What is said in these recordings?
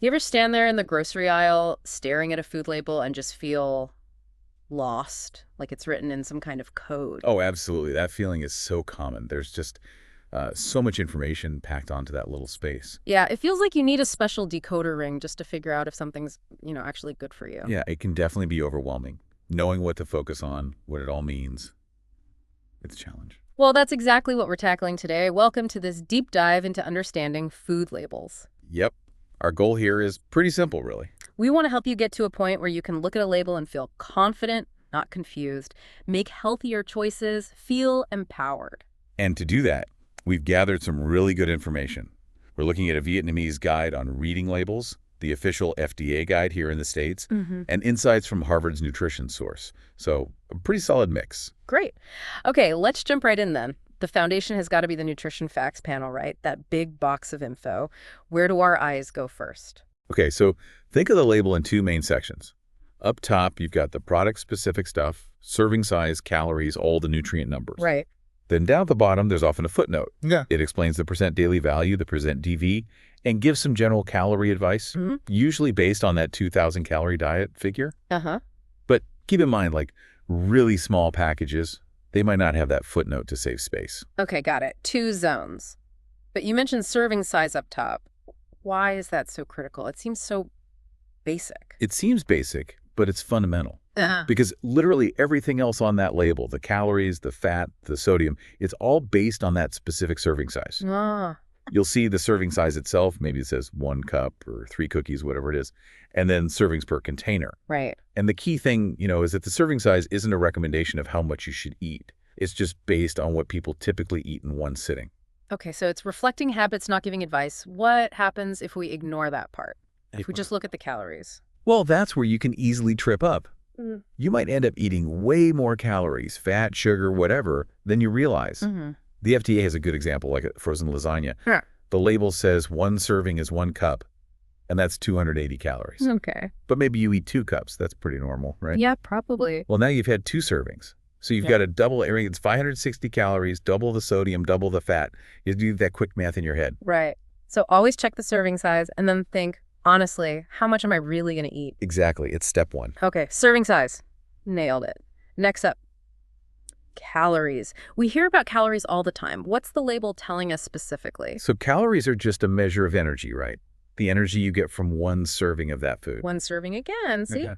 You ever stand there in the grocery aisle staring at a food label and just feel lost, like it's written in some kind of code? Oh, absolutely. That feeling is so common. There's just so much information packed onto that little space. Yeah, it feels like you need a special decoder ring just to figure out if something's, actually good for you. Yeah, it can definitely be overwhelming. Knowing what to focus on, what it all means, it's a challenge. Well, that's exactly what we're tackling today. Welcome to this deep dive into understanding food labels. Yep. Our goal here is pretty simple, really. We want to help you get to a point where you can look at a label and feel confident, not confused, make healthier choices, feel empowered. And to do that, we've gathered some really good information. We're looking at a Vietnamese guide on reading labels, the official FDA guide here in the States, and insights from Harvard's nutrition source. So a pretty solid mix. Great. Okay, let's jump right in then. The foundation has got to be the nutrition facts panel, right? That big box of info. Where do our eyes go first? Okay, so think of the label in two main sections. Up top, you've got the product-specific stuff, serving size, calories, all the nutrient numbers. Right. Then down at the bottom, there's often a footnote. Yeah. It explains the percent daily value, the percent DV, and gives some general calorie advice, usually based on that 2,000 calorie diet figure. Uh-huh. But keep in mind, like really small packages, they might not have that footnote to save space. Okay, got it. Two zones. But you mentioned serving size up top. Why is that so critical? It seems so basic. It seems basic, but it's fundamental. Uh-huh. Because literally everything else on that label, the calories, the fat, the sodium, it's all based on that specific serving size. Ah, You'll see the serving size itself, maybe it says 1 cup or 3 cookies, whatever it is, and then servings per container. right. And the key thing, is that the serving size isn't a recommendation of how much you should eat. It's just based on what people typically eat in one sitting. Okay, so it's reflecting habits, not giving advice. What happens if we ignore that part? If we just look at the calories? Well, that's where you can easily trip up. Mm. You might end up eating way more calories, fat, sugar, whatever, than you realize. Mm-hmm. The FDA has a good example, like a frozen lasagna. Yeah. The label says 1 serving is 1 cup, and that's 280 calories. Okay. But maybe you eat 2 cups. That's pretty normal, right? Yeah, probably. Well, now you've had 2 servings. So you've got a double area. It's 560 calories, double the sodium, double the fat. You do that quick math in your head. Right. So always check the serving size and then think, honestly, how much am I really going to eat? Exactly. It's step 1. Okay, serving size. Nailed it. Next up, calories. We hear about calories all the time. What's the label telling us specifically? So calories are just a measure of energy, right? The energy you get from 1 serving of that food. One serving again. See? Okay.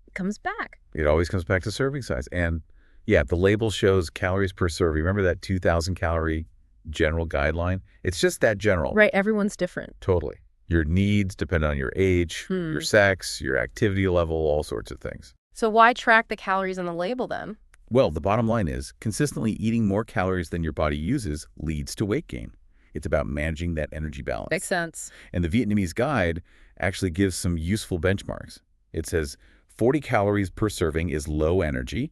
It comes back. It always comes back to serving size. And yeah, the label shows calories per serving. Remember that 2,000 calorie general guideline? It's just that general. Right, everyone's different. Totally. Your needs depend on your age, your sex, your activity level, all sorts of things. So why track the calories on the label then? Well, the bottom line is consistently eating more calories than your body uses leads to weight gain. It's about managing that energy balance. Makes sense. And the Vietnamese guide actually gives some useful benchmarks. It says 40 calories per serving is low energy.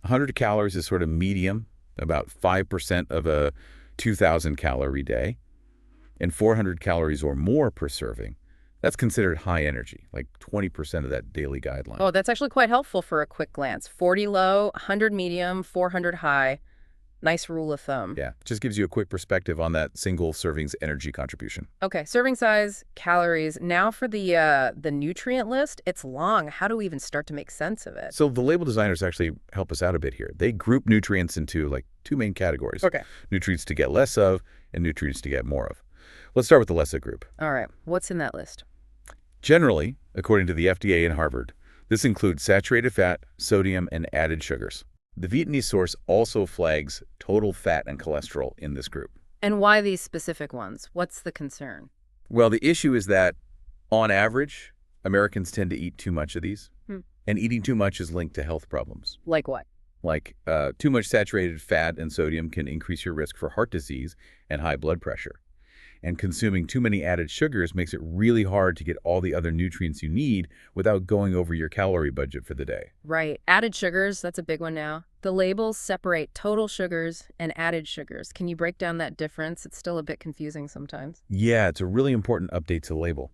100 calories is sort of medium, about 5% of a 2,000 calorie day. And 400 calories or more per serving, that's considered high energy, like 20% of that daily guideline. Oh, that's actually quite helpful for a quick glance. 40 low, 100 medium, 400 high. Nice rule of thumb. Yeah, just gives you a quick perspective on that single serving's energy contribution. Okay, serving size, calories. Now for the nutrient list. It's long. How do we even start to make sense of it? So the label designers actually help us out a bit here. They group nutrients into like 2 main categories. Okay. Nutrients to get less of and nutrients to get more of. Let's start with the less of group. All right, what's in that list? Generally, according to the FDA and Harvard, this includes saturated fat, sodium, and added sugars. The Vietnamese source also flags total fat and cholesterol in this group. And why these specific ones? What's the concern? Well, the issue is that, on average, Americans tend to eat too much of these. And eating too much is linked to health problems. Like what? Like too much saturated fat and sodium can increase your risk for heart disease and high blood pressure. And consuming too many added sugars makes it really hard to get all the other nutrients you need without going over your calorie budget for the day. Right. Added sugars, that's a big one now. The labels separate total sugars and added sugars. Can you break down that difference? It's still a bit confusing sometimes. Yeah, it's a really important update to the label.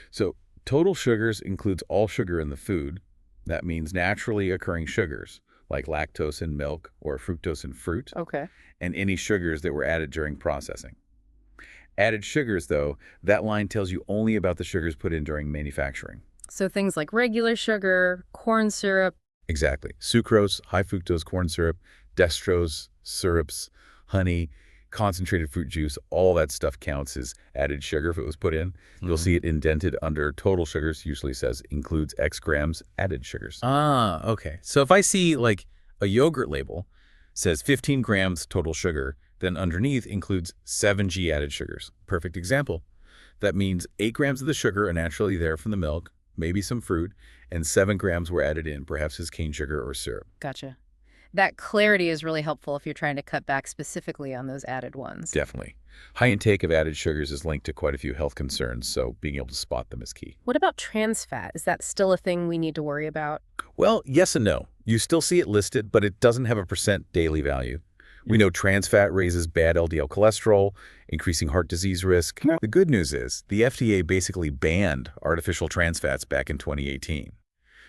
So total sugars includes all sugar in the food. That means naturally occurring sugars, like lactose in milk or fructose in fruit, Okay. and any sugars that were added during processing. Added sugars, though, that line tells you only about the sugars put in during manufacturing. So things like regular sugar, corn syrup. Exactly. Sucrose, high fructose corn syrup, dextrose, syrups, honey, concentrated fruit juice, all that stuff counts as added sugar if it was put in. You'll see it indented under total sugars, usually says includes X grams added sugars. Ah, okay. So if I see like a yogurt label says 15 grams total sugar, then underneath includes 7g added sugars. Perfect example. That means 8 grams of the sugar are naturally there from the milk, maybe some fruit, and 7 grams were added in, perhaps as cane sugar or syrup. Gotcha. That clarity is really helpful if you're trying to cut back specifically on those added ones. Definitely. High intake of added sugars is linked to quite a few health concerns, so being able to spot them is key. What about trans fat? Is that still a thing we need to worry about? Well, yes and no. You still see it listed, but it doesn't have a percent daily value. We know trans fat raises bad LDL cholesterol, increasing heart disease risk. The good news is the FDA basically banned artificial trans fats back in 2018.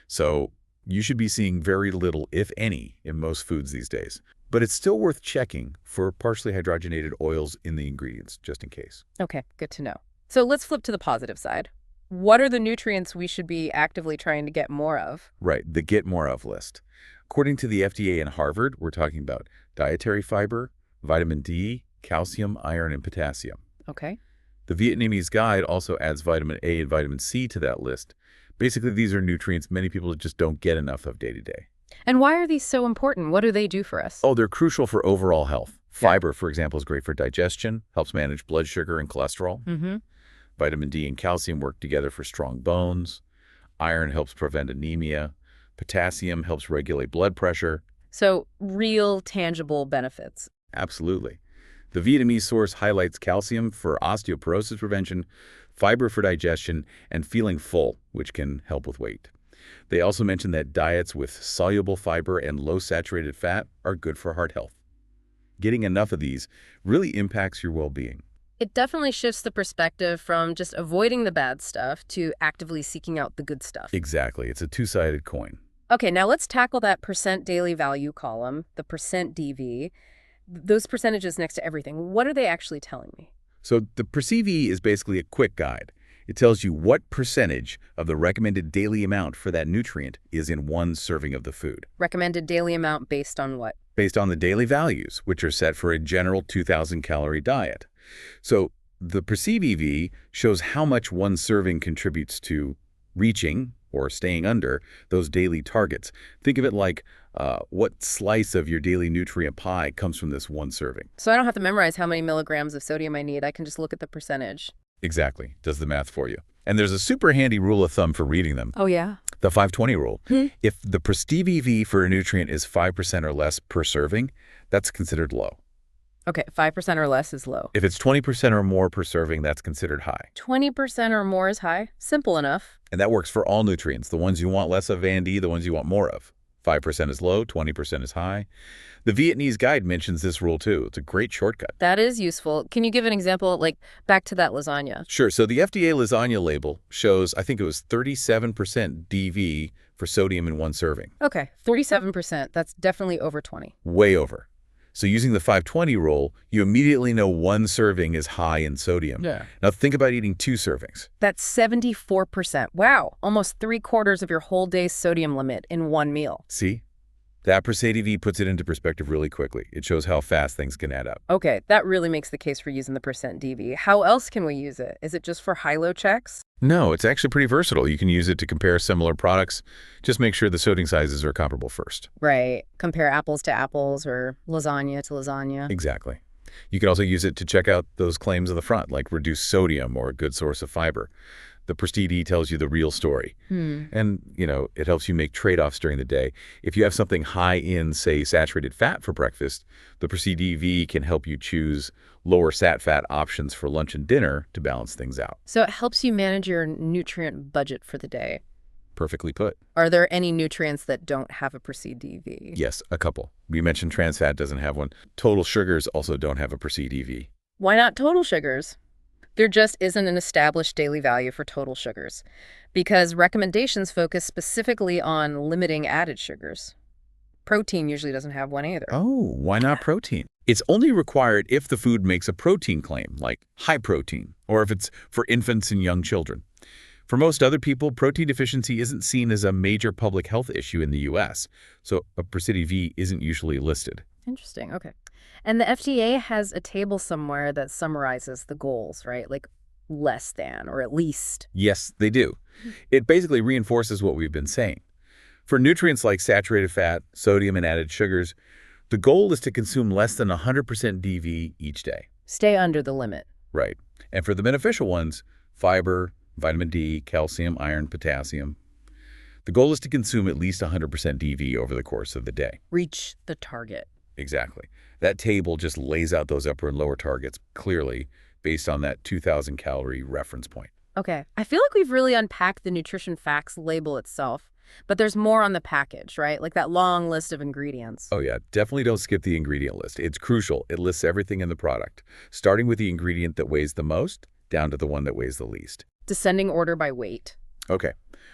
So you should be seeing very little, if any, in most foods these days. But it's still worth checking for partially hydrogenated oils in the ingredients, just in case. Okay, good to know. So let's flip to the positive side. What are the nutrients we should be actively trying to get more of? Right, the get more of list. According to the FDA and Harvard, we're talking about dietary fiber, vitamin D, calcium, iron, and potassium. Okay. The Vietnamese guide also adds vitamin A and vitamin C to that list. Basically, these are nutrients many people just don't get enough of day to day. And why are these so important? What do they do for us? Oh, they're crucial for overall health. Fiber, for example, is great for digestion, helps manage blood sugar and cholesterol. Mm-hmm. Vitamin D and calcium work together for strong bones. Iron helps prevent anemia. Potassium helps regulate blood pressure. So real, tangible benefits. Absolutely. The Vietnamese source highlights calcium for osteoporosis prevention, fiber for digestion, and feeling full, which can help with weight. They also mention that diets with soluble fiber and low saturated fat are good for heart health. Getting enough of these really impacts your well-being. It definitely shifts the perspective from just avoiding the bad stuff to actively seeking out the good stuff. Exactly. It's a two-sided coin. Okay, now let's tackle that percent daily value column, the percent DV. Those percentages next to everything. What are they actually telling me? So the Perceive is basically a quick guide. It tells you what percentage of the recommended daily amount for that nutrient is in one serving of the food. Recommended daily amount based on what? Based on the daily values, which are set for a general 2,000-calorie diet. So the Perceive shows how much one serving contributes to reaching or staying under those daily targets. Think of it like what slice of your daily nutrient pie comes from this one serving. So I don't have to memorize how many milligrams of sodium I need. I can just look at the percentage. Exactly. Does the math for you. And there's a super handy rule of thumb for reading them. Oh, yeah? The 520 rule. If the Perceive for a nutrient is 5% or less per serving, that's considered low. Okay, 5% or less is low. If it's 20% or more per serving, that's considered high. 20% or more is high. Simple enough. And that works for all nutrients, the ones you want less of and the ones you want more of. 5% is low, 20% is high. The Vietnamese guide mentions this rule too. It's a great shortcut. That is useful. Can you give an example, like back to that lasagna? Sure. So the FDA lasagna label shows, I think it was 37% DV for sodium in one serving. Okay, 37%. That's definitely over 20. Way over. So using the 520 rule, you immediately know one serving is high in sodium. Yeah. Now think about eating 2 servings. That's 74%. Wow, almost 3/4 of your whole day's sodium limit in one meal. See? That Perceive puts it into perspective really quickly. It shows how fast things can add up. Okay, that really makes the case for using the percent DV. How else can we use it? Is it just for high-low checks? No, it's actually pretty versatile. You can use it to compare similar products. Just make sure the serving sizes are comparable first. Right. Compare apples to apples or lasagna to lasagna. Exactly. You can also use it to check out those claims on the front, like reduced sodium or a good source of fiber. The Prestige tells you the real story. And, it helps you make trade-offs during the day. If you have something high in, say, saturated fat for breakfast, the Prestige can help you choose lower sat fat options for lunch and dinner to balance things out. So it helps you manage your nutrient budget for the day. Perfectly put. Are there any nutrients that don't have a perceived DV? Yes, a couple. We mentioned trans fat doesn't have one. Total sugars also don't have a perceived EV. Why not total sugars? There just isn't an established daily value for total sugars because recommendations focus specifically on limiting added sugars. Protein usually doesn't have one either. Oh, why not protein? It's only required if the food makes a protein claim, like high protein, or if it's for infants and young children. For most other people, protein deficiency isn't seen as a major public health issue in the U.S., so a Precision V isn't usually listed. Interesting. Okay. And the FDA has a table somewhere that summarizes the goals, right? Like less than or at least. Yes, they do. It basically reinforces what we've been saying. For nutrients like saturated fat, sodium, and added sugars, the goal is to consume less than 100% DV each day. Stay under the limit. Right. And for the beneficial ones, fiber, vitamin D, calcium, iron, potassium, the goal is to consume at least 100% DV over the course of the day. Reach the target. Exactly. That table just lays out those upper and lower targets clearly based on that 2,000 calorie reference point. Okay. I feel like we've really unpacked the nutrition facts label itself, but there's more on the package, right? Like that long list of ingredients. Oh yeah, definitely don't skip the ingredient list. It's crucial. It lists everything in the product, starting with the ingredient that weighs the most down to the one that weighs the least. Descending order by weight. Okay,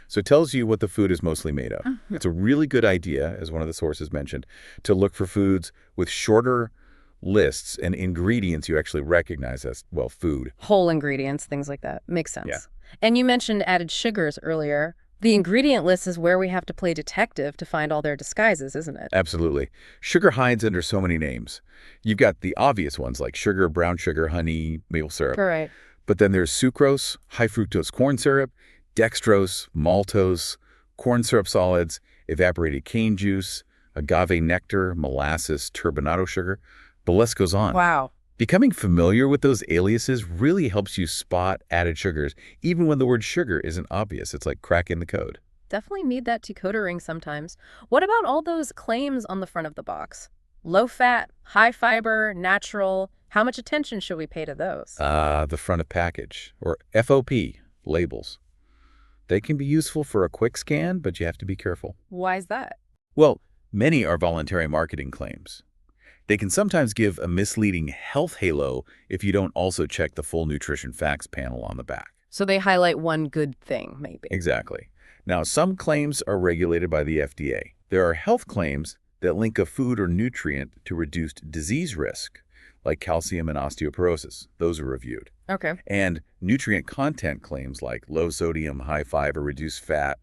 so it tells you what the food is mostly made of. It's a really good idea, as one of the sources mentioned, to look for foods with shorter lists and ingredients you actually recognize as, well, food. Whole ingredients, things like that. Makes sense. Yeah. And you mentioned added sugars earlier. The ingredient list is where we have to play detective to find all their disguises, isn't it? Absolutely. Sugar hides under so many names. You've got the obvious ones like sugar, brown sugar, honey, maple syrup. All right. But then there's sucrose, high fructose corn syrup, dextrose, maltose, corn syrup solids, evaporated cane juice, agave nectar, molasses, turbinado sugar. The list goes on. Wow. Becoming familiar with those aliases really helps you spot added sugars, even when the word sugar isn't obvious. It's like cracking the code. Definitely need that decoder ring sometimes. What about all those claims on the front of the box? Low fat, high fiber, natural. How much attention should we pay to those? The front of package, or FOP, labels. They can be useful for a quick scan, but you have to be careful. Why is that? Well, many are voluntary marketing claims. They can sometimes give a misleading health halo if you don't also check the full nutrition facts panel on the back. So they highlight one good thing, maybe. Exactly. Now, some claims are regulated by the FDA. There are health claims that link a food or nutrient to reduced disease risk, like calcium and osteoporosis. Those are reviewed. Okay. And nutrient content claims like low sodium, high fiber, reduced fat,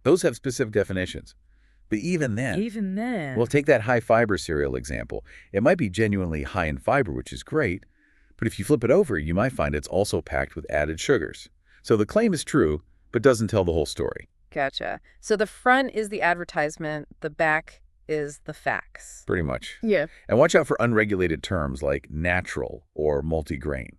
those have specific definitions. But even then, well, take that high fiber cereal example. It might be genuinely high in fiber, which is great, but if you flip it over, you might find it's also packed with added sugars. So the claim is true, but doesn't tell the whole story. Gotcha. So the front is the advertisement, the back is the facts. Pretty much. Yeah. And watch out for unregulated terms like natural or multigrain.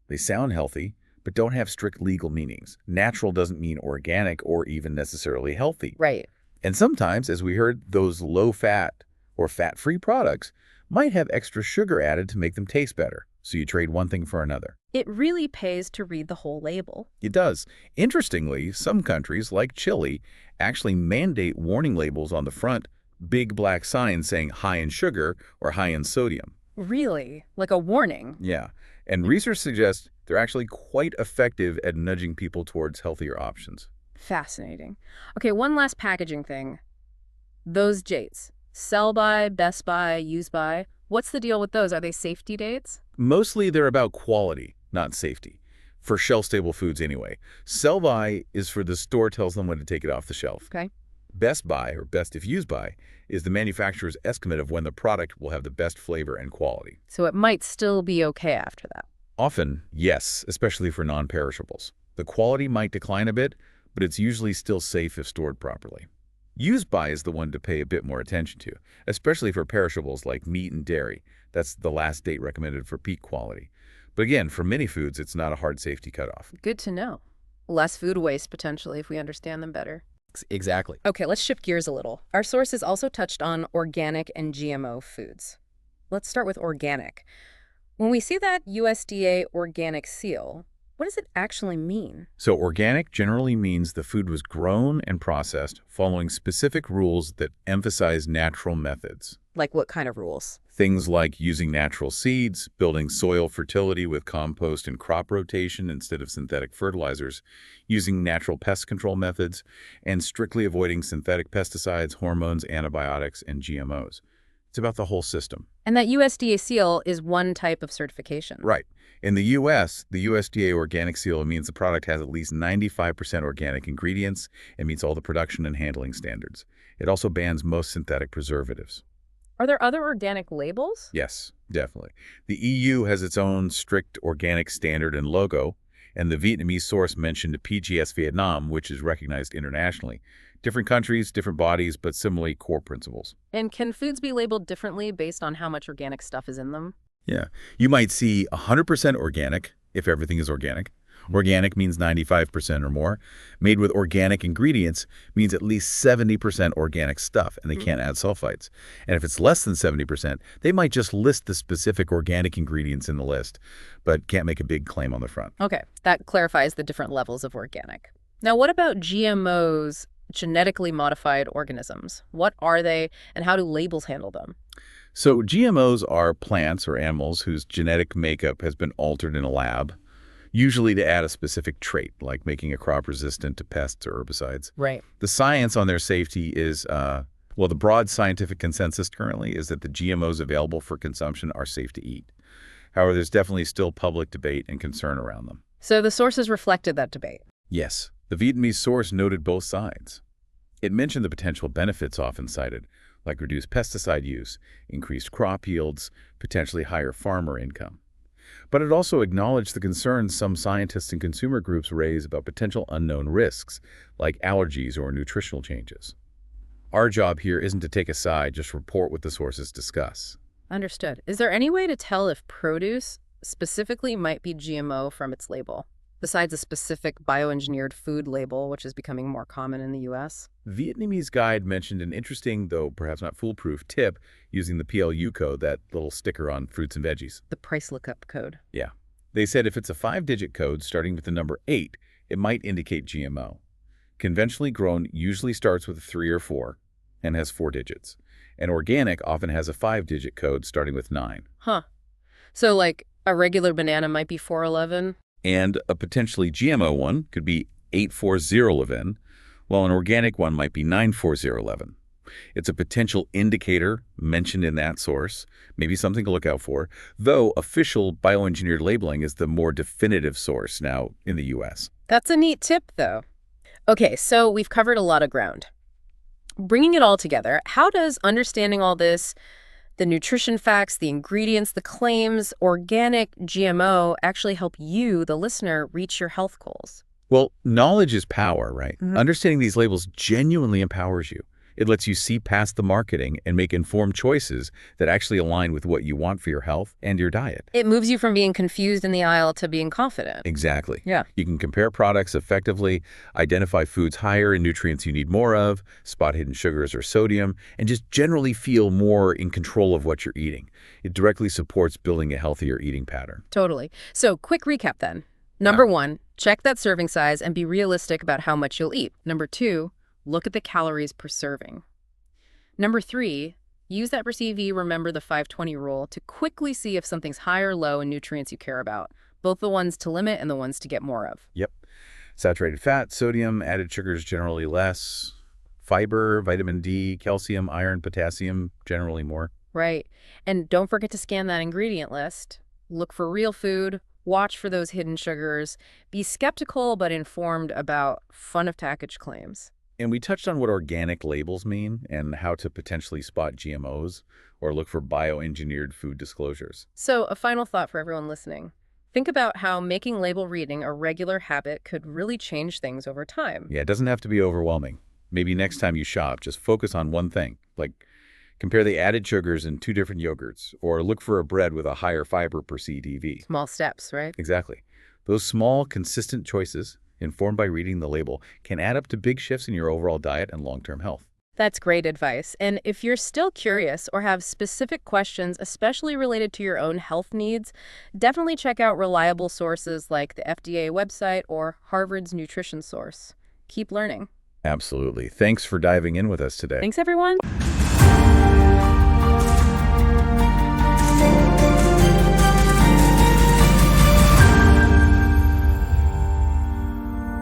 They sound healthy, but don't have strict legal meanings. Natural doesn't mean organic or even necessarily healthy. Right. And sometimes, as we heard, those low-fat or fat-free products might have extra sugar added to make them taste better, so you trade one thing for another. It really pays to read the whole label. It does. Interestingly, some countries, like Chile, actually mandate warning labels on the front, big black signs saying high in sugar or high in sodium. Really? Like a warning? Yeah. And research suggests they're actually quite effective at nudging people towards healthier options. Fascinating. Okay, one last packaging thing. Those dates. Sell by, best by, use by. What's the deal with those? Are they safety dates? Mostly they're about quality, not safety. For shelf-stable foods anyway. Sell by is for the store tells them when to take it off the shelf. Okay. Best by, or best if used by, is the manufacturer's estimate of when the product will have the best flavor and quality. So it might still be okay after that. Often, yes, especially for non-perishables. The quality might decline a bit, but it's usually still safe if stored properly. Use by is the one to pay a bit more attention to, especially for perishables like meat and dairy. That's the last date recommended for peak quality. But again, for many foods, it's not a hard safety cutoff. Good to know. Less food waste, potentially, if we understand them better. Exactly. Okay, let's shift gears a little. Our sources also touched on organic and GMO foods. Let's start with organic. When we see that USDA organic seal, what does it actually mean? So organic generally means the food was grown and processed following specific rules that emphasize natural methods. Like what kind of rules? Things like using natural seeds, building soil fertility with compost and crop rotation instead of synthetic fertilizers, using natural pest control methods, and strictly avoiding synthetic pesticides, hormones, antibiotics, and GMOs. It's about the whole system. And that USDA seal is one type of certification. Right. In the U.S., the USDA organic seal means the product has at least 95% organic ingredients and meets all the production and handling standards. It also bans most synthetic preservatives. Are there other organic labels? Yes, definitely. The EU has its own strict organic standard and logo, and the Vietnamese source mentioned PGS Vietnam, which is recognized internationally. Different countries, different bodies, but similarly core principles. And can foods be labeled differently based on how much organic stuff is in them? Yeah. You might see 100% organic, if everything is organic. Organic means 95% or more. Made with organic ingredients means at least 70% organic stuff, and they can't add sulfites. And if it's less than 70%, they might just list the specific organic ingredients in the list, but can't make a big claim on the front. Okay, that clarifies the different levels of organic. Now, what about GMOs, genetically modified organisms? What are they, and how do labels handle them? So GMOs are plants or animals whose genetic makeup has been altered in a lab, usually to add a specific trait, like making a crop resistant to pests or herbicides. Right. The science on their safety is, the broad scientific consensus currently is that the GMOs available for consumption are safe to eat. However, there's definitely still public debate and concern around them. So the sources reflected that debate. Yes, the Vietnamese source noted both sides. It mentioned the potential benefits often cited, like reduced pesticide use, increased crop yields, potentially higher farmer income. But it also acknowledged the concerns some scientists and consumer groups raise about potential unknown risks, like allergies or nutritional changes. Our job here isn't to take a side, just report what the sources discuss. Understood. Is there any way to tell if produce specifically might be GMO from its label, besides a specific bioengineered food label, which is becoming more common in the U.S.? Vietnamese guide mentioned an interesting, though perhaps not foolproof, tip using the PLU code, that little sticker on fruits and veggies. The price lookup code. Yeah. They said if it's a 5-digit code starting with the number 8, it might indicate GMO. Conventionally grown usually starts with a 3 or 4 and has 4 digits. And organic often has a 5-digit code starting with 9. Huh. So like a regular banana might be 411? And a potentially GMO one could be 84011, while an organic one might be 94011. It's a potential indicator mentioned in that source, maybe something to look out for, though official bioengineered labeling is the more definitive source now in the U.S. That's a neat tip, though. Okay, so we've covered a lot of ground. Bringing it all together, how does understanding all this, the nutrition facts, the ingredients, the claims, organic, GMO, actually help you, the listener, reach your health goals? Well, knowledge is power, right? Mm-hmm. Understanding these labels genuinely empowers you. It lets you see past the marketing and make informed choices that actually align with what you want for your health and your diet. It moves you from being confused in the aisle to being confident. Exactly. Yeah. You can compare products effectively, identify foods higher in nutrients you need more of, spot hidden sugars or sodium, and just generally feel more in control of what you're eating. It directly supports building a healthier eating pattern. Totally. So quick recap then. Number 1, check that serving size and be realistic about how much you'll eat. Number 2, look at the calories per serving. Number 3, use that perceive, remember the 5-20 rule to quickly see if something's high or low in nutrients you care about, both the ones to limit and the ones to get more of. Yep. Saturated fat, sodium, added sugars generally less, fiber, vitamin D, calcium, iron, potassium generally more. Right. And don't forget to scan that ingredient list. Look for real food. Watch for those hidden sugars. Be skeptical but informed about front-of-package claims. And we touched on what organic labels mean and how to potentially spot GMOs or look for bioengineered food disclosures. So a final thought for everyone listening. Think about how making label reading a regular habit could really change things over time. Yeah, it doesn't have to be overwhelming. Maybe next time you shop, just focus on one thing, like compare the added sugars in 2 different yogurts, or look for a bread with a higher fiber per CDV. Small steps, right? Exactly. Those small, consistent choices, informed by reading the label, can add up to big shifts in your overall diet and long-term health. That's great advice. And if you're still curious or have specific questions, especially related to your own health needs, definitely check out reliable sources like the FDA website or Harvard's Nutrition Source. Keep learning. Absolutely. Thanks for diving in with us today. Thanks, everyone.